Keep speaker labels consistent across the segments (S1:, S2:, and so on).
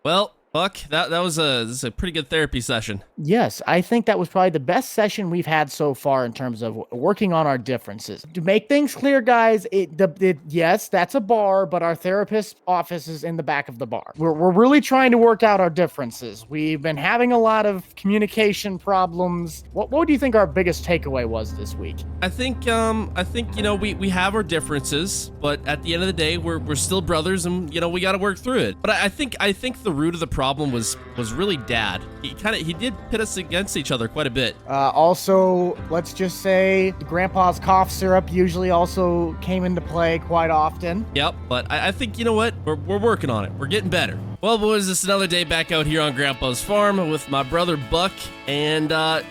S1: Well, Buck, that was this is a pretty good therapy session.
S2: Yes, I think that was probably the best session we've had so far in terms of working on our differences. To make things clear, guys, yes, that's a bar, but our therapist's office is in the back of the bar. We're really trying to work out our differences. We've been having a lot of communication problems. What do you think our biggest takeaway was this week?
S1: I think we have our differences, but at the end of the day, we're still brothers, and we got to work through it. But I think the root of the problem was really Dad. He did pit us against each other quite a bit.
S2: Also, let's just say Grandpa's cough syrup usually also came into play quite often.
S1: Yep, but I think, you know what? We're working on it. We're getting better. Well, boys, it's another day back out here on Grandpa's farm with my brother Buck, and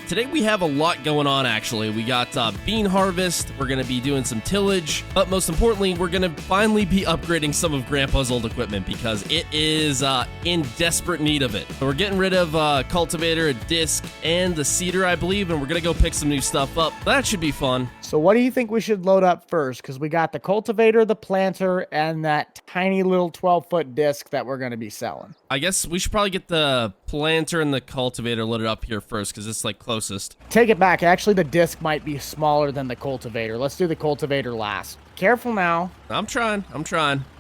S1: today we have a lot going on, actually. We got bean harvest, we're going to be doing some tillage, but most importantly, we're going to finally be upgrading some of Grandpa's old equipment because it is in desperate need of it. So we're getting rid of cultivator, a disc, and the seeder, I believe, and we're going to go pick some new stuff up. That should be fun.
S2: So what do you think we should load up first? Because we got the cultivator, the planter, and that tiny little 12-foot disc that we're going to be selling.
S1: I guess we should probably get the planter and the cultivator loaded up here first because it's like closest.
S2: Take it back. Actually, the disc might be smaller than the cultivator. Let's do the cultivator last. Careful now.
S1: I'm trying.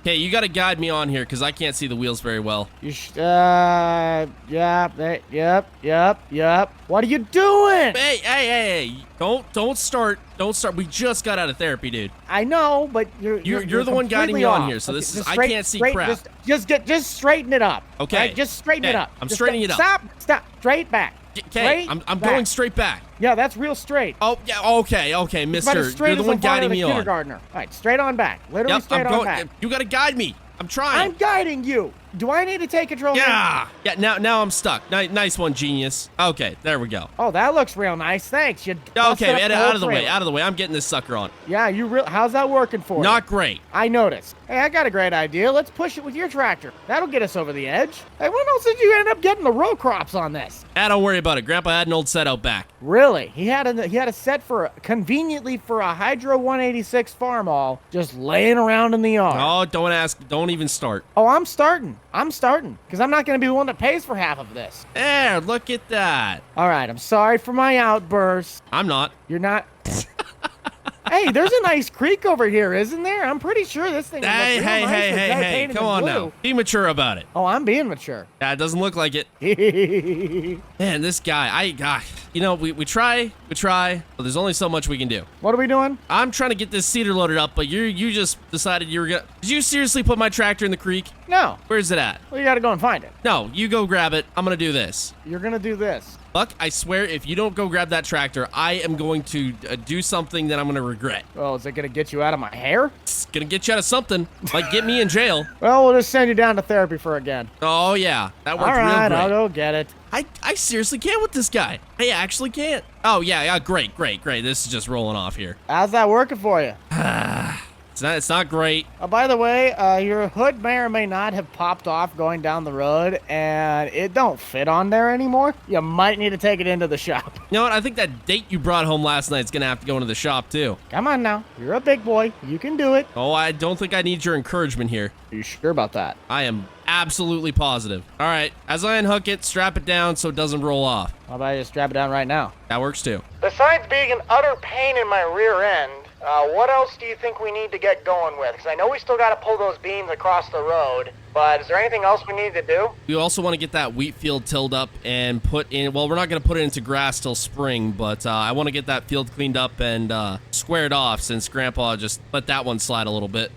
S1: Okay, you got to guide me on here because I can't see the wheels very well.
S2: Yep. What are you doing?
S1: Hey. Don't start. We just got out of therapy, dude.
S2: I know, but
S1: you're the one guiding me on here, so this is I can't see crap.
S2: Just straighten it up.
S1: Okay.
S2: Right? Just straighten it up.
S1: I'm straightening it up.
S2: Stop. Straight back.
S1: Okay, I'm going straight back.
S2: Yeah, that's real straight.
S1: Oh, yeah, okay, mister. You're the one guiding me on.
S2: Kindergartner. All right, straight on back. Literally straight on back.
S1: You got to guide me. I'm trying.
S2: I'm guiding you. Do I need to take control?
S1: Yeah. Now I'm stuck. Nice one, genius. Okay, there we go.
S2: Oh, that looks real nice. Thanks. Okay,
S1: out of the way. I'm getting this sucker on.
S2: Yeah, how's that working for you?
S1: Not great.
S2: I noticed. Hey, I got a great idea. Let's push it with your tractor. That'll get us over the edge. Hey, when else did you end up getting the row crops on this?
S1: Don't worry about it. Grandpa had an old set out back.
S2: Really? He had a set conveniently for a Hydro 186 farm all just laying around in the yard.
S1: Oh, don't ask. Don't even start.
S2: Oh, I'm starting. Because I'm not going to be the one that pays for half of this.
S1: There, look at that.
S2: All right, I'm sorry for my outburst.
S1: I'm not.
S2: You're not? Hey, there's a nice creek over here, isn't there? I'm pretty sure this thing
S1: Hey, come on now. Be mature about it.
S2: Oh, I'm being mature.
S1: Yeah, it doesn't look like it. Man, this guy, we try, but there's only so much we can do.
S2: What are we doing?
S1: I'm trying to get this seeder loaded up, but you just decided you were gonna... Did you seriously put my tractor in the creek?
S2: No.
S1: Where's it at?
S2: Well, you gotta go and find it.
S1: No, you go grab it. I'm gonna do this.
S2: You're gonna do this.
S1: Buck, I swear, if you don't go grab that tractor, I am going to do something that I'm gonna regret.
S2: Oh, is it gonna get you out of my hair?
S1: It's gonna get you out of something, like get me in jail.
S2: Well, we'll just send you down to therapy for again.
S1: Oh, yeah. That worked real great.
S2: All right, I'll go get it.
S1: I seriously can't with this guy. I actually can't. Oh, yeah, great. This is just rolling off here.
S2: How's that working for you?
S1: It's not great.
S2: By the way, your hood may or may not have popped off going down the road, and it don't fit on there anymore. You might need to take it into the shop.
S1: You know what? I think that date you brought home last night's gonna have to go into the shop, too.
S2: Come on now. You're a big boy. You can do it.
S1: Oh, I don't think I need your encouragement here.
S2: Are you sure about that?
S1: I am absolutely positive. All right, as I unhook it, strap it down so it doesn't roll off.
S2: How about I just strap it down right now?
S1: That works, too.
S2: Besides being an utter pain in my rear end, what else do you think we need to get going with? Because I know we still got to pull those beams across the road, but is there anything else we need to do?
S1: We also want to get that wheat field tilled up and put in, well, we're not going to put it into grass till spring, but I want to get that field cleaned up and squared off since Grandpa just let that one slide a little bit.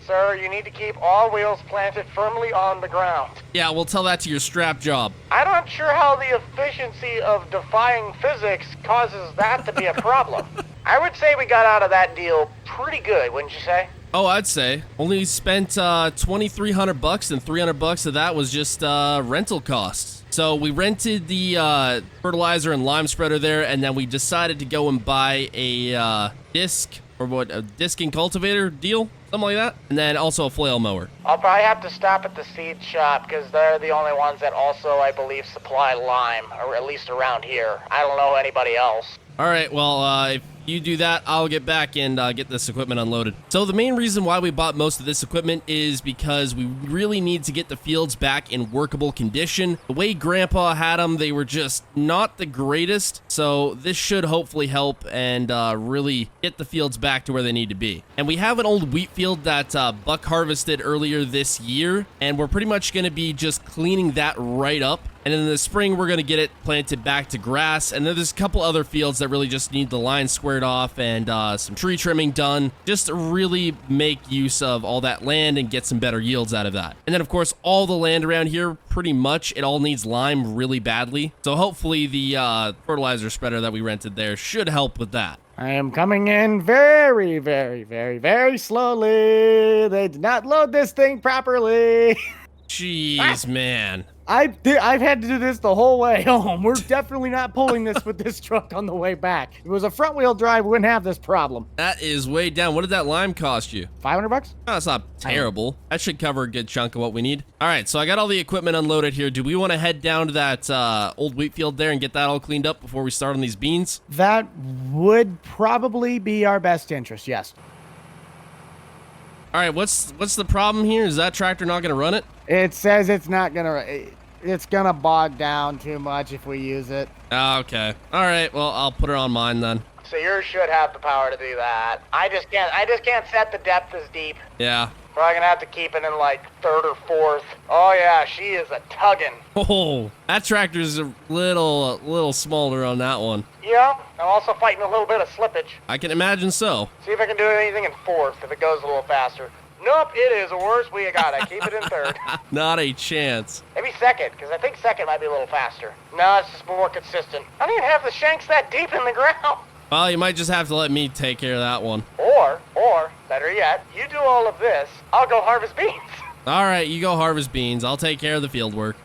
S2: Sir, you need to keep all wheels planted firmly on the ground.
S1: Yeah, we'll tell that to your strap job.
S2: I'm not sure how the efficiency of defying physics causes that to be a problem. I would say we got out of that deal pretty good, wouldn't you say?
S1: Oh, I'd say. Only spent $2,300, and $300 of that was just rental costs. So we rented the fertilizer and lime spreader there, and then we decided to go and buy a disc, or what, a disc and cultivator deal? Something like that. And then also a flail mower.
S2: I'll probably have to stop at the seed shop because they're the only ones that also, I believe, supply lime, or at least around here. I don't know anybody else.
S1: All right, well, if You do that, I'll get back and get this equipment unloaded. So the main reason why we bought most of this equipment is because we really need to get the fields back in workable condition. The way Grandpa had them, they were just not the greatest. So this should hopefully help and really get the fields back to where they need to be. And we have an old wheat field that Buck harvested earlier this year, and we're pretty much going to be just cleaning that right up. And in the spring, we're going to get it planted back to grass. And then there's a couple other fields that really just need the line squared off and some tree trimming done, just to really make use of all that land and get some better yields out of that. And then, of course, all the land around here, pretty much, it all needs lime really badly. So hopefully the fertilizer spreader that we rented there should help with that.
S2: I am coming in very, very, very, very slowly. They did not load this thing properly.
S1: Jeez, man.
S2: I've had to do this the whole way home. We're definitely not pulling this with this truck on the way back. If it was a front-wheel drive, we wouldn't have this problem.
S1: That is way down. What did that lime cost you?
S2: $500?
S1: Oh, that's not terrible. That should cover a good chunk of what we need. All right, so I got all the equipment unloaded here. Do we want to head down to that old wheat field there and get that all cleaned up before we start on these beans?
S2: That would probably be our best interest, yes.
S1: All right, what's the problem here? Is that tractor not going to run it?
S2: It says it's not gonna. It's gonna bog down too much if we use it.
S1: Oh, okay. All right. Well, I'll put it on mine then.
S3: So yours should have the power to do that. I just can't set the depth as deep.
S1: Yeah.
S3: Probably gonna have to keep it in like third or fourth. Oh yeah, she is a tuggin'.
S1: Oh, that tractor's a little smaller on that one.
S3: Yeah, I'm also fighting a little bit of slippage.
S1: I can imagine so.
S3: See if I can do anything in fourth if it goes a little faster. Nope, it is the worst we got. I keep it in third.
S1: Not a chance.
S3: Maybe second, because I think second might be a little faster. No, it's just more consistent. I don't even have the shanks that deep in the ground.
S1: Well, you might just have to let me take care of that one.
S3: Or, better yet, you do all of this, I'll go harvest beans.
S1: All right, you go harvest beans. I'll take care of the field work.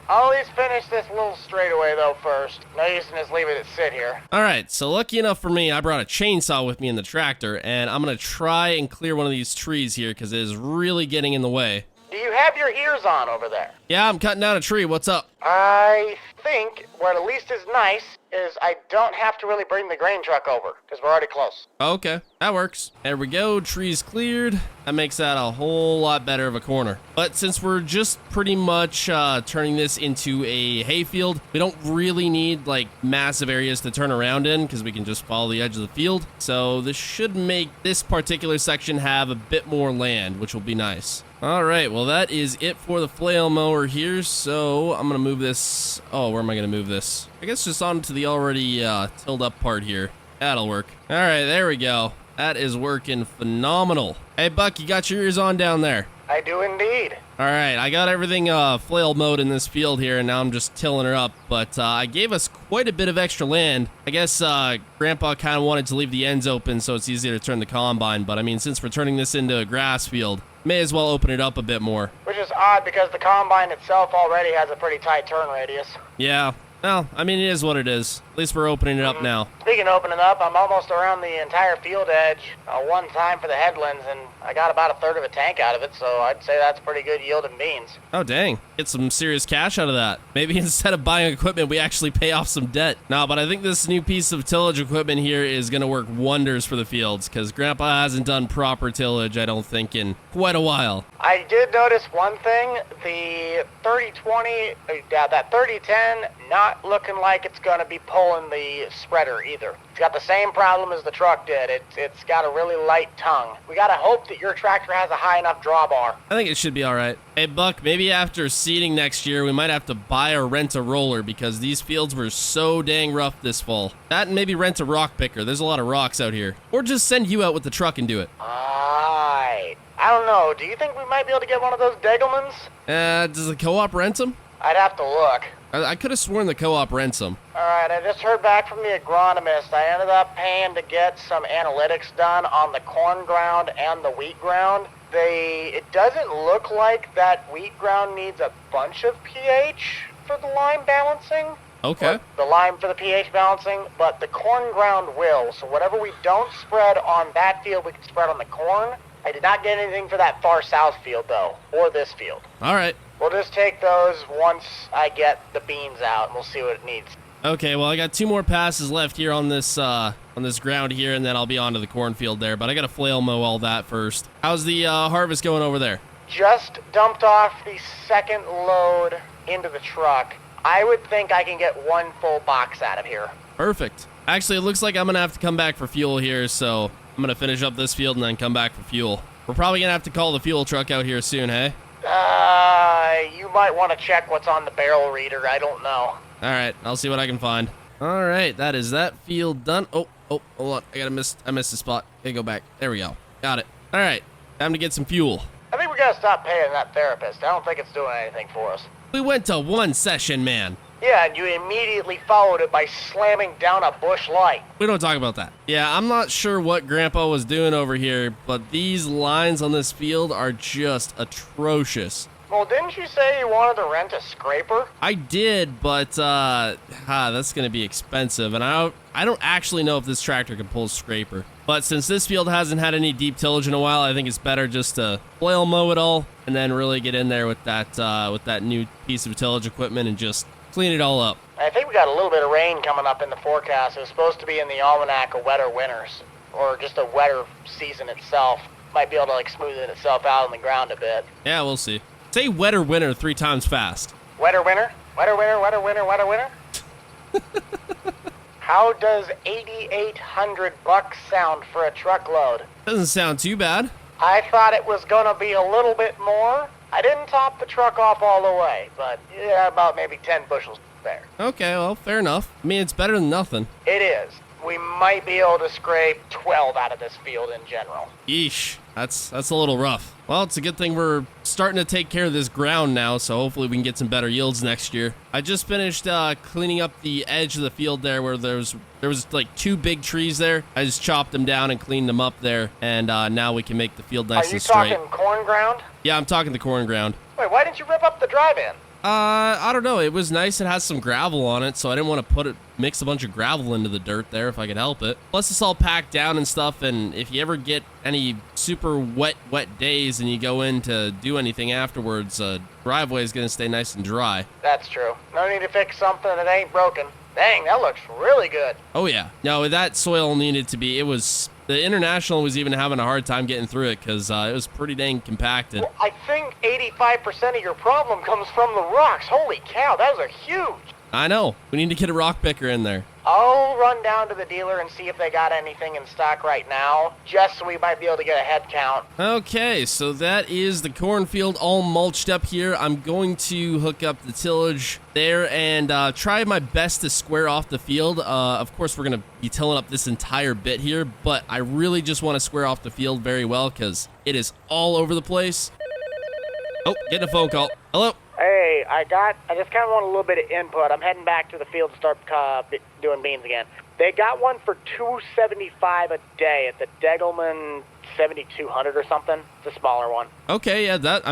S3: I'll at least finish this little straightaway, though, first. No use in just leaving it sit here.
S1: All right, so lucky enough for me, I brought a chainsaw with me in the tractor, and I'm going to try and clear one of these trees here because it is really getting in the way.
S3: Do you have your ears on over there?
S1: Yeah, I'm cutting down a tree. What's up?
S3: I think what at least is nice is I don't have to really bring the grain truck over, because we're already close.
S1: Okay, that works. There we go, trees cleared. That makes that a whole lot better of a corner. But since we're just pretty much turning this into a hayfield, we don't really need like massive areas to turn around in because we can just follow the edge of the field. So this should make this particular section have a bit more land, which will be nice. All right, well, that is it for the flail mower here. So I'm going to move this. Oh, where am I going to move this? I guess just onto the already tilled up part here. That'll work. All right, there we go. That is working phenomenal. Hey, Buck, you got your ears on down there?
S3: I do indeed.
S1: All right, I got everything flail mode in this field here, and now I'm just tilling her up. But I gave us quite a bit of extra land. I guess Grandpa kind of wanted to leave the ends open so it's easier to turn the combine. But, I mean, since we're turning this into a grass field, may as well open it up a bit more.
S3: Which is odd because the combine itself already has a pretty tight turn radius.
S1: Yeah. Well, I mean, it is what it is. At least we're opening it up now.
S3: Speaking of opening up, I'm almost around the entire field edge one time for the headlands, and I got about a third of a tank out of it, so I'd say that's pretty good yield in beans.
S1: Oh, dang. Get some serious cash out of that. Maybe instead of buying equipment, we actually pay off some debt. No, but I think this new piece of tillage equipment here is going to work wonders for the fields, because Grandpa hasn't done proper tillage, I don't think, in quite a while.
S3: I did notice one thing, the 30-20, that 30-10, not looking like it's going to be pulling the spreader either. It's got the same problem as the truck did. It's got a really light tongue. We got to hope that your tractor has a high enough drawbar.
S1: I think it should be all right. Hey, Buck, maybe after seeding next year, we might have to buy or rent a roller because these fields were so dang rough this fall. That and maybe rent a rock picker. There's a lot of rocks out here. Or just send you out with the truck and do it.
S3: Alright. I don't know. Do you think we might be able to get one of those Degelmans?
S1: Does the co-op rent them?
S3: I'd have to look.
S1: I could have sworn the co-op rents them.
S3: Alright, I just heard back from the agronomist. I ended up paying to get some analytics done on the corn ground and the wheat ground. It doesn't look like that wheat ground needs a bunch of pH for the lime balancing.
S1: Okay.
S3: The lime for the pH balancing, but the corn ground will. So whatever we don't spread on that field, we can spread on the corn. I did not get anything for that far south field, though, or this field.
S1: All right.
S3: We'll just take those once I get the beans out, and we'll see what it needs.
S1: Okay, well, I got 2 more passes left here on this ground here, and then I'll be onto the cornfield there. But I got to flail mow all that first. How's the harvest going over there?
S3: Just dumped off the second load into the truck. I would think I can get 1 full box out of here.
S1: Perfect. Actually, it looks like I'm going to have to come back for fuel here, so I'm going to finish up this field and then come back for fuel. We're probably going to have to call the fuel truck out here soon, hey?
S3: You might want to check what's on the barrel reader. I don't know.
S1: All right, I'll see what I can find. All right, that is that field done. Oh, hold on. I missed the spot. Okay, go back. There we go. Got it. All right, time to get some fuel.
S3: I think we gotta stop paying that therapist. I don't think it's doing anything for us.
S1: We went to 1 session, man.
S3: Yeah, and you immediately followed it by slamming down a bush light.
S1: We don't talk about that. Yeah, I'm not sure what Grandpa was doing over here, but these lines on this field are just atrocious.
S3: Well, didn't you say you wanted to rent a scraper?
S1: I did, but that's going to be expensive, and I don't actually know if this tractor can pull a scraper. But since this field hasn't had any deep tillage in a while, I think it's better just to flail mow it all and then really get in there with that new piece of tillage equipment and just clean it all up.
S3: I think we got a little bit of rain coming up in the forecast. It was supposed to be in the almanac of wetter winters, or just a wetter season itself. Might be able to smooth it itself out on the ground a bit.
S1: Yeah, we'll see. Say wetter winter 3 times fast.
S3: Wetter winter? Wetter winter, wetter winter, wetter winter? How does $8,800 sound for a truckload?
S1: Doesn't sound too bad.
S3: I thought it was gonna be a little bit more. I didn't top the truck off all the way, but yeah, about maybe 10 bushels there.
S1: Okay, well, fair enough. I mean, it's better than nothing.
S3: It is. We might be able to scrape 12 out of this field in general.
S1: Yeesh, that's a little rough. Well, it's a good thing we're starting to take care of this ground now, so hopefully we can get some better yields next year. I just finished cleaning up the edge of the field there where there was like 2 big trees there. I just chopped them down and cleaned them up there, and now we can make the field nice and straight.
S3: Are you talking corn ground?
S1: Yeah, I'm talking the corn ground.
S3: Wait, why didn't you rip up the drive-in?
S1: I don't know. It was nice. It has some gravel on it, so I didn't want to mix a bunch of gravel into the dirt there if I could help it. Plus, it's all packed down and stuff, and if you ever get any super wet days and you go in to do anything afterwards, driveway is going to stay nice and dry.
S3: That's true. No need to fix something that ain't broken. Dang, that looks really good.
S1: Oh, yeah. No, that soil needed to be, the International was even having a hard time getting through it because it was pretty dang compacted.
S3: Well, I think 85% of your problem comes from the rocks. Holy cow, those are huge.
S1: I know. We need to get a rock picker in there.
S3: I'll run down to the dealer and see if they got anything in stock right now, just so we might be able to get a head count.
S1: Okay, so that is the cornfield all mulched up here. I'm going to hook up the tillage there and try my best to square off the field. Of course, we're going to be tilling up this entire bit here, but I really just want to square off the field very well because it is all over the place. Oh, getting a phone call. Hello?
S3: Hey, I just kind of want a little bit of input. I'm heading back to the field to start doing beans again. They got one for $275 a day at the Degelman 7200 or something. It's a smaller one.
S1: Okay, yeah,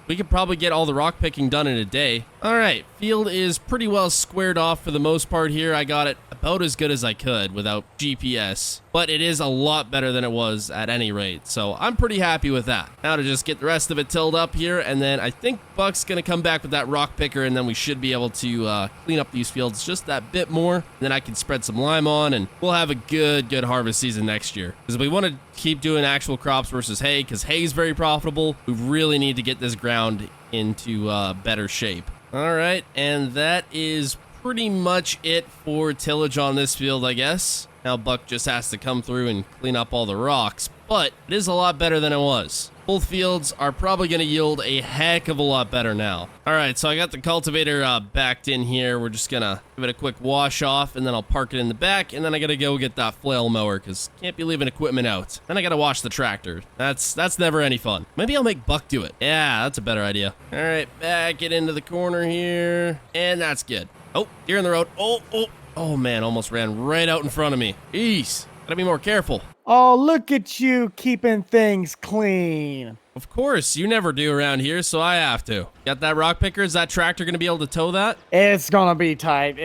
S1: we could probably get all the rock picking done in a day. All right, field is pretty well squared off for the most part here. I got it about as good as I could without GPS, but it is a lot better than it was at any rate, so I'm pretty happy with that. Now to just get the rest of it tilled up here, and then I think Buck's gonna come back with that rock picker, and then we should be able to clean up these fields just that bit more, and then I can spread some lime on, and we'll have a good harvest season next year. Because we want to keep doing actual crops versus hay, because hay is very profitable. We really need to get this ground into better shape. All right, and that is pretty much it for tillage on this field, I guess. Now Buck just has to come through and clean up all the rocks, but it is a lot better than it was. Both fields are probably going to yield a heck of a lot better now. All right, so I got the cultivator backed in here. We're just going to give it a quick wash off, and then I'll park it in the back, and then I got to go get that flail mower because can't be leaving equipment out. Then I got to wash the tractor. That's never any fun. Maybe I'll make Buck do it. Yeah, that's a better idea. All right, back it into the corner here, and that's good. Oh, deer in the road. Oh, man, almost ran right out in front of me. Jeez, gotta be more careful.
S2: Oh, look at you keeping things clean.
S1: Of course, you never do around here, so I have to. Got that rock picker? Is that tractor going to be able to tow that?
S2: It's going to be tight.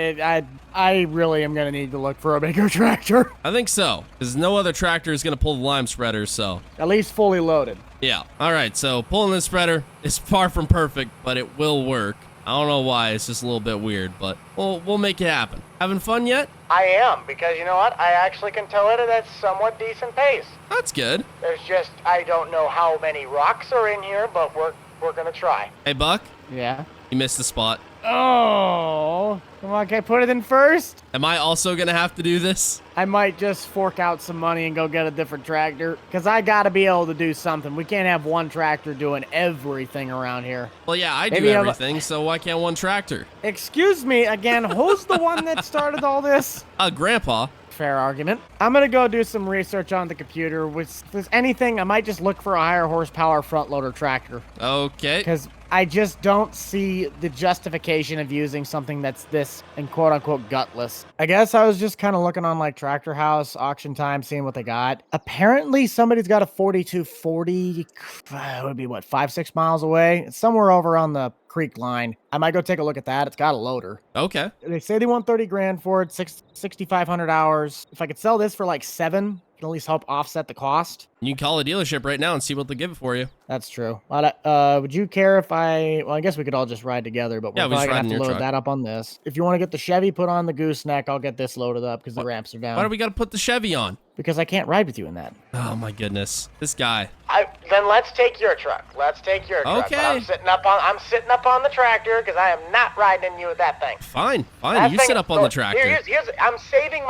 S2: I really am going to need to look for a bigger tractor.
S1: I think so, because no other tractor is going to pull the lime spreader, so.
S2: At least fully loaded.
S1: Yeah. All right, so pulling this spreader is far from perfect, but it will work. I don't know why. It's just a little bit weird, but we'll make it happen. Having fun yet?
S3: I am, because you know what? I actually can tow it at a somewhat decent pace.
S1: That's good.
S3: There's just, I don't know how many rocks are in here, but we're gonna try.
S1: Hey, Buck,
S2: Yeah.
S1: you missed the spot.
S2: Oh, come on, can I put it in first?
S1: Am I also gonna have to do this?
S2: I might just fork out some money and go get a different tractor, because I got to be able to do something. We can't have one tractor doing everything around here.
S1: Well, yeah, I do
S2: Maybe I'll-
S1: everything, so why can't one tractor?
S2: Excuse me, again, who's the one that started all this?
S1: Grandpa.
S2: Fair argument. I'm going to go do some research on the computer. If there's anything, I might just look for a higher horsepower front loader tractor,
S1: Okay.
S2: because I just don't see the justification of using something that's this and quote-unquote gutless. I guess I was just kind of looking on like Tractor House, Auction Time, seeing what they got. Apparently, somebody's got a 4240. It would be, what, 5-6 miles away? It's somewhere over on the creek line. I might go take a look at that. It's got a loader.
S1: Okay.
S2: They say they want 30 grand for it, 6,500 hours. If I could sell this for like 7, it can at least help offset the cost.
S1: You can call a dealership right now and see what they'll give it for you.
S2: That's true. Would you care if I guess we could all just ride together, but
S1: Yeah,
S2: we're
S1: we just
S2: probably gonna
S1: ride
S2: have
S1: in
S2: to
S1: your
S2: load
S1: truck.
S2: that up on this. If you want to get the Chevy put on the gooseneck, I'll get this loaded up because the ramps are down.
S1: Why do we got to put the Chevy on?
S2: Because I can't ride with you in that.
S1: Oh, my goodness. This guy.
S3: Then let's take your truck. Let's take your truck.
S1: Okay.
S3: But I'm sitting up on the tractor because I am not riding you with that thing.
S1: Fine.
S3: That
S1: You
S3: thing-
S1: sit up on
S3: so
S1: the tractor.
S3: I'm saving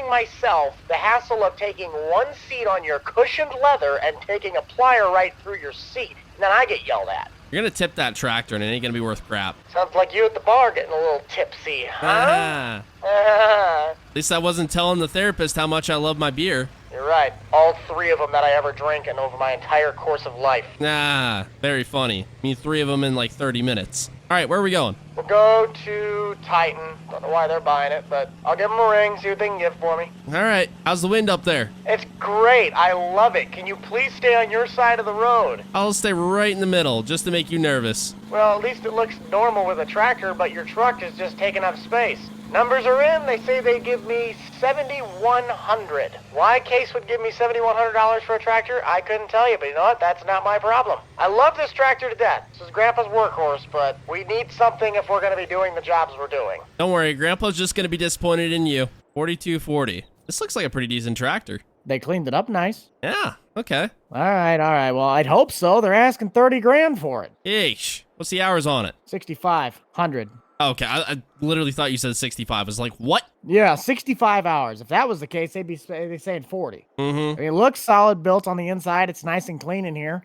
S3: myself the hassle of taking one seat on your cushioned leather and taking a plier right through your seat. And then I get yelled at.
S1: You're going to tip that tractor and it ain't going to be worth crap.
S3: Sounds like you at the bar getting a little tipsy, huh?
S1: At least I wasn't telling the therapist how much I love my beer.
S3: You're right. All 3 of them that I ever drank and over my entire course of life.
S1: Very funny. I mean, 3 of them in like 30 minutes. All right, where are we going?
S3: We'll go to Titan. Don't know why they're buying it, but I'll give them a ring, see what they can give for me.
S1: All right. How's the wind up there?
S3: It's great. I love it. Can you please stay on your side of the road?
S1: I'll stay right in the middle just to make you nervous.
S3: Well, at least it looks normal with a tractor, but your truck is just taking up space. Numbers are in. They say they give me $7,100. Why Case would give me $7,100 for a tractor, I couldn't tell you, but you know what? That's not my problem. I love this tractor to death. This is Grandpa's workhorse, but we need something if we're going to be doing the jobs we're doing.
S1: Don't worry, Grandpa's just going to be disappointed in you. 4240. This looks like a pretty decent tractor.
S2: They cleaned it up nice.
S1: Yeah, okay.
S2: All right. Well, I'd hope so. They're asking 30 grand for it.
S1: Yeesh. What's the hours on it?
S2: 6,500.
S1: Okay, I literally thought you said 65. I was like, what?
S2: Yeah, 65 hours. If that was the case, they'd be saying 40.
S1: Mm-hmm.
S2: I mean, it looks solid built on the inside. It's nice and clean in here.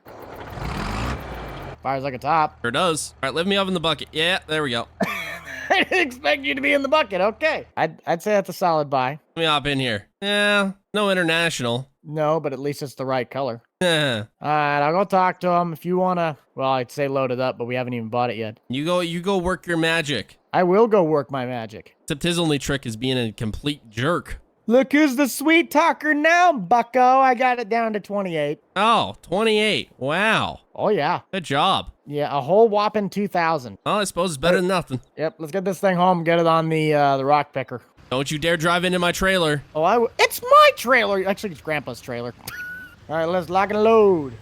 S2: Fires like a top.
S1: Sure does. All right, lift me up in the bucket. Yeah, there we go.
S2: I didn't expect you to be in the bucket. Okay. I'd say that's a solid buy.
S1: Let me hop in here. Yeah, no international.
S2: No, but at least it's the right color.
S1: Eh.
S2: All right, I'll go talk to him. If you want to, well, I'd say load it up, but we haven't even bought it yet.
S1: You go work your magic.
S2: I will go work my magic.
S1: Except his only trick is being a complete jerk.
S2: Look who's the sweet talker now, bucko. I got it down to 28.
S1: Oh, 28. Wow.
S2: Oh, yeah.
S1: Good job.
S2: Yeah, a whole whopping 2,000.
S1: Well, I suppose it's better than nothing.
S2: Yep, let's get this thing home and get it on the rock picker.
S1: Don't you dare drive into my trailer.
S2: Oh, it's my trailer. Actually, it's Grandpa's trailer. All right, let's lock and load.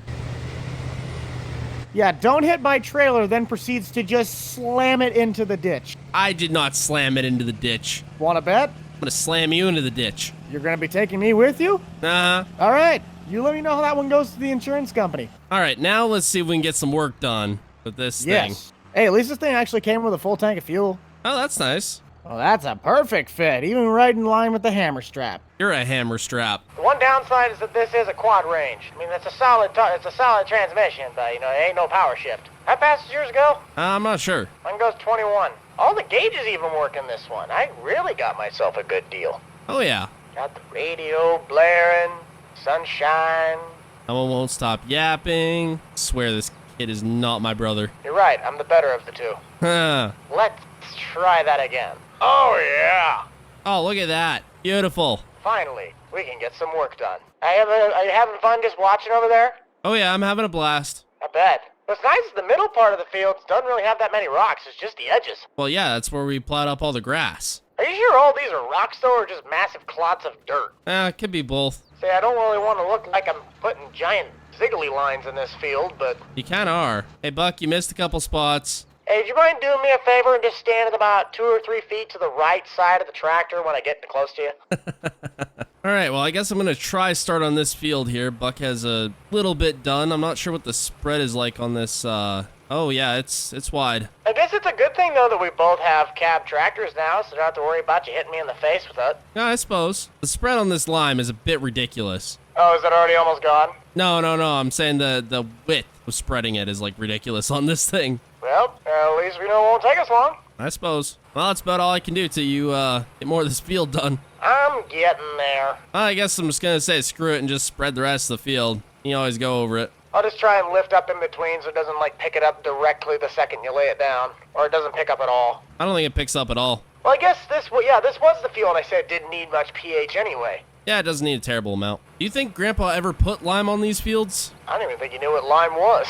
S2: Yeah, don't hit my trailer, then proceeds to just slam it into the ditch.
S1: I did not slam it into the ditch.
S2: Want to bet?
S1: I'm gonna slam you into the ditch.
S2: You're going to be taking me with you?
S1: Uh-huh.
S2: All right, you let me know how that one goes to the insurance company.
S1: All right, now let's see if we can get some work done with this thing.
S2: Yes. Hey, at least this thing actually came with a full tank of fuel.
S1: Oh, that's nice.
S2: Oh, that's a perfect fit, even right in line with the hammer strap.
S1: You're a hammer strap.
S3: The one downside is that this is a quad range. I mean, it's a solid transmission, but you know, it ain't no power shift. How fast does yours go?
S1: I'm not sure.
S3: Mine goes 21. All the gauges even work in this one. I really got myself a good deal.
S1: Oh, yeah.
S3: Got the radio blaring, sunshine.
S1: Someone won't stop yapping. Swear this kid is not my brother.
S3: You're right, I'm the better of the two.
S1: Huh.
S3: Let's try that again. Oh, yeah.
S1: Oh, look at that. Beautiful.
S3: Finally, we can get some work done. Are you having fun just watching over there?
S1: Oh, yeah, I'm having a blast.
S3: I bet. What's nice is the middle part of the field doesn't really have that many rocks. It's just the edges.
S1: Well, yeah, that's where we plowed up all the grass.
S3: Are you sure all these are rocks, though, or just massive clots of dirt?
S1: It could be both.
S3: Say, I don't really want to look like I'm putting giant ziggly lines in this field, but...
S1: You kind of are. Hey, Buck, you missed a couple spots.
S3: Hey, do you mind doing me a favor and just standing about 2 or 3 feet to the right side of the tractor when I get close to you?
S1: All right, well, I guess I'm going to try start on this field here. Buck has a little bit done. I'm not sure what the spread is like on this. Oh, yeah, it's wide.
S3: I guess it's a good thing, though, that we both have cab tractors now, so I don't have to worry about you hitting me in the face with it.
S1: Yeah, I suppose. The spread on this lime is a bit ridiculous.
S3: Oh, is it already almost gone?
S1: No, I'm saying the width of spreading it is, like, ridiculous on this thing.
S3: Well, at least we know it won't take us long.
S1: I suppose. Well, that's about all I can do till you get more of this field done.
S3: I'm getting there.
S1: I guess I'm just going to say screw it and just spread the rest of the field. You always go over it.
S3: I'll just try and lift up in between so it doesn't, like, pick it up directly the second you lay it down. Or it doesn't pick up at all.
S1: I don't think it picks up at all.
S3: Well, I guess this was the field I said didn't need much pH anyway.
S1: Yeah, it doesn't need a terrible amount. Do you think Grandpa ever put lime on these fields?
S3: I don't even think he knew what lime was.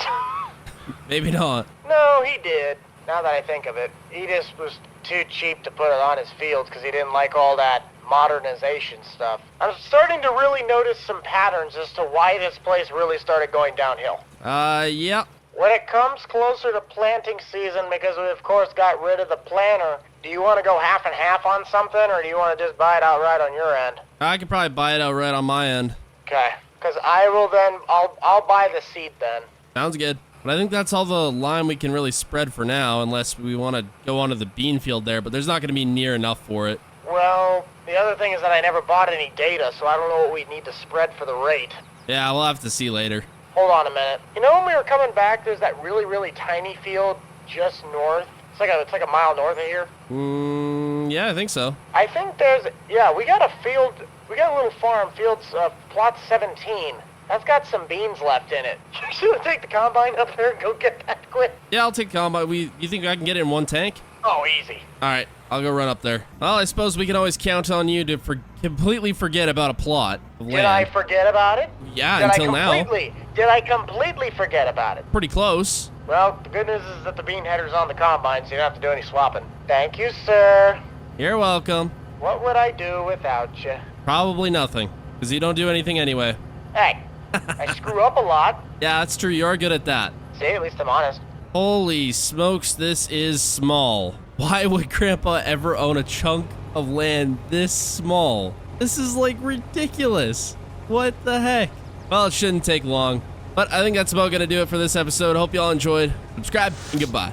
S1: Maybe not.
S3: No, he did. Now that I think of it, he just was too cheap to put it on his fields because he didn't like all that modernization stuff. I'm starting to really notice some patterns as to why this place really started going downhill.
S1: Yeah.
S3: When it comes closer to planting season, because we of course got rid of the planter, do you want to go half and half on something, or do you want to just buy it outright on your end?
S1: I could probably buy it outright on my end.
S3: Okay, because I will then, I'll buy the seed then.
S1: Sounds good. But I think that's all the lime we can really spread for now, unless we want to go onto the bean field there, but there's not going to be near enough for it.
S3: Well, the other thing is that I never bought any data, so I don't know what we need to spread for the rate.
S1: Yeah, we'll have to see later.
S3: Hold on a minute. You know when we were coming back, there's that really, really tiny field just north? It's like a mile north of here.
S1: Yeah, I think so.
S3: I think we got a field, we got a little farm, plot 17. That's got some beans left in it. Should we take the combine up there and go get that quick?
S1: Yeah, I'll take the combine. You think I can get it in one tank?
S3: Oh, easy.
S1: All right, I'll go run up there. Well, I suppose we can always count on you to completely forget about a plot of land.
S3: Did I forget about it?
S1: Yeah, until now.
S3: Did I completely forget about it?
S1: Pretty close.
S3: Well, the good news is that the bean header's on the combine, so you don't have to do any swapping. Thank you, sir.
S1: You're welcome.
S3: What would I do without you?
S1: Probably nothing, because you don't do anything anyway.
S3: Hey, I screw up a lot.
S1: Yeah, that's true. You are good at that.
S3: See, at least I'm honest.
S1: Holy smokes, this is small. Why would Grandpa ever own a chunk of land this small? This is like ridiculous. What the heck? Well, it shouldn't take long. But I think that's about going to do it for this episode. Hope you all enjoyed. Subscribe and goodbye.